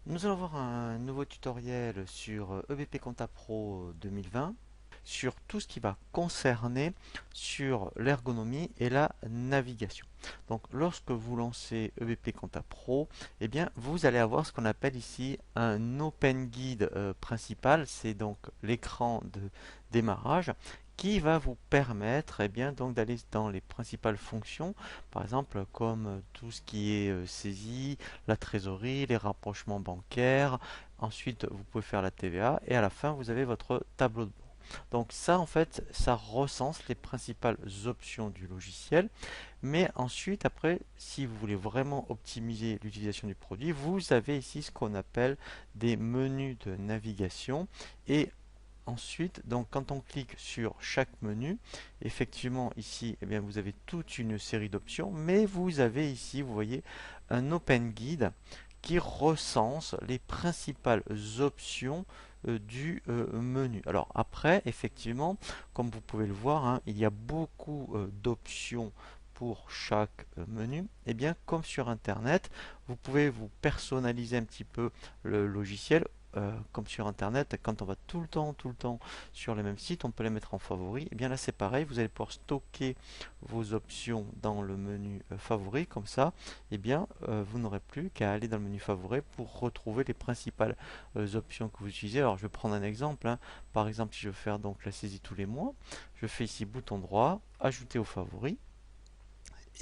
Nous allons voir un nouveau tutoriel sur EBP Compta Pro 2020 sur tout ce qui va concerner sur l'ergonomie et la navigation. Donc lorsque vous lancez EBP Compta Pro, eh bien vous allez avoir ce qu'on appelle ici un Open Guide principal, c'est donc l'écran de démarrage qui va vous permettre donc d'aller dans les principales fonctions, par exemple comme tout ce qui est saisie, la trésorerie, les rapprochements bancaires. Ensuite, vous pouvez faire la TVA et à la fin, vous avez votre tableau de bord. Donc ça, en fait, ça recense les principales options du logiciel. Mais ensuite, après, si vous voulez vraiment optimiser l'utilisation du produit, vous avez ici ce qu'on appelle des menus de navigation. Et ensuite, donc quand on clique sur chaque menu, effectivement ici, eh bien, vous avez toute une série d'options, mais vous avez ici, vous voyez, un Open Guide qui recense les principales options du menu. Alors après, effectivement, comme vous pouvez le voir, hein, il y a beaucoup d'options pour chaque menu. Et bien, comme sur Internet, vous pouvez vous personnaliser un petit peu le logiciel comme sur internet, quand on va tout le temps sur les mêmes sites, on peut les mettre en favori. Et bien là c'est pareil, vous allez pouvoir stocker vos options dans le menu favori, comme ça, et bien vous n'aurez plus qu'à aller dans le menu favori pour retrouver les principales options que vous utilisez. Alors je vais prendre un exemple, hein. Par exemple, si je veux faire donc la saisie tous les mois, je fais ici bouton droit, ajouter au favori,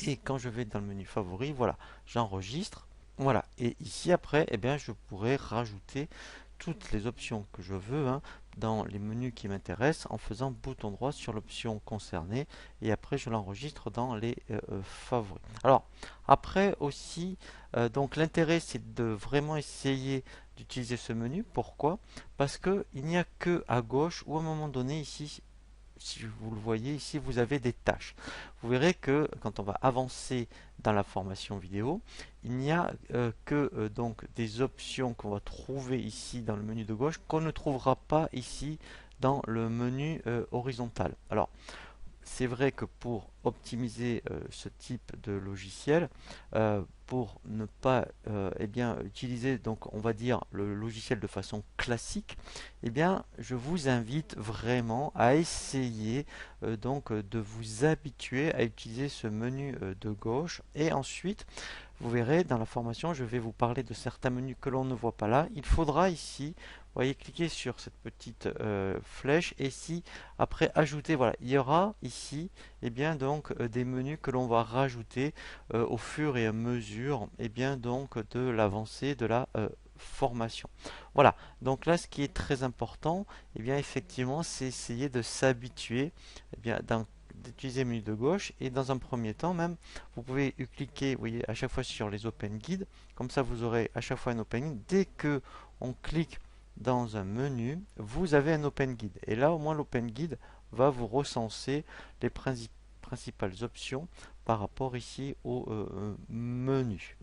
et quand je vais dans le menu favori, voilà, j'enregistre. Voilà, et ici après, eh bien, je pourrais rajouter toutes les options que je veux, hein, dans les menus qui m'intéressent en faisant bouton droit sur l'option concernée et après je l'enregistre dans les favoris. Alors après aussi, donc l'intérêt c'est de vraiment essayer d'utiliser ce menu. Pourquoi? Parce que il n'y a que à gauche ou à un moment donné ici, si vous le voyez ici, vous avez des tâches. Vous verrez que quand on va avancer dans la formation vidéo, il n'y a que donc des options qu'on va trouver ici dans le menu de gauche qu'on ne trouvera pas ici dans le menu horizontal. Alors, c'est vrai que pour optimiser ce type de logiciel, pour ne pas eh bien, utiliser donc on va dire le logiciel de façon classique, eh bien je vous invite vraiment à essayer donc de vous habituer à utiliser ce menu de gauche et ensuite vous verrez dans la formation je vais vous parler de certains menus que l'on ne voit pas là. Il faudra ici, vous voyez, cliquer sur cette petite flèche et ici après ajouter, voilà, il y aura ici donc des menus que l'on va rajouter au fur et à mesure donc de l'avancée de la formation. Voilà, donc là ce qui est très important, effectivement, c'est essayer de s'habituer d'utiliser le menu de gauche et dans un premier temps même, vous pouvez cliquer, vous voyez, à chaque fois sur les Open Guides, comme ça vous aurez à chaque fois un Open Guide. Dès que on clique dans un menu, vous avez un Open Guide. Et là, au moins, l'Open Guide va vous recenser les principales options par rapport ici au menu.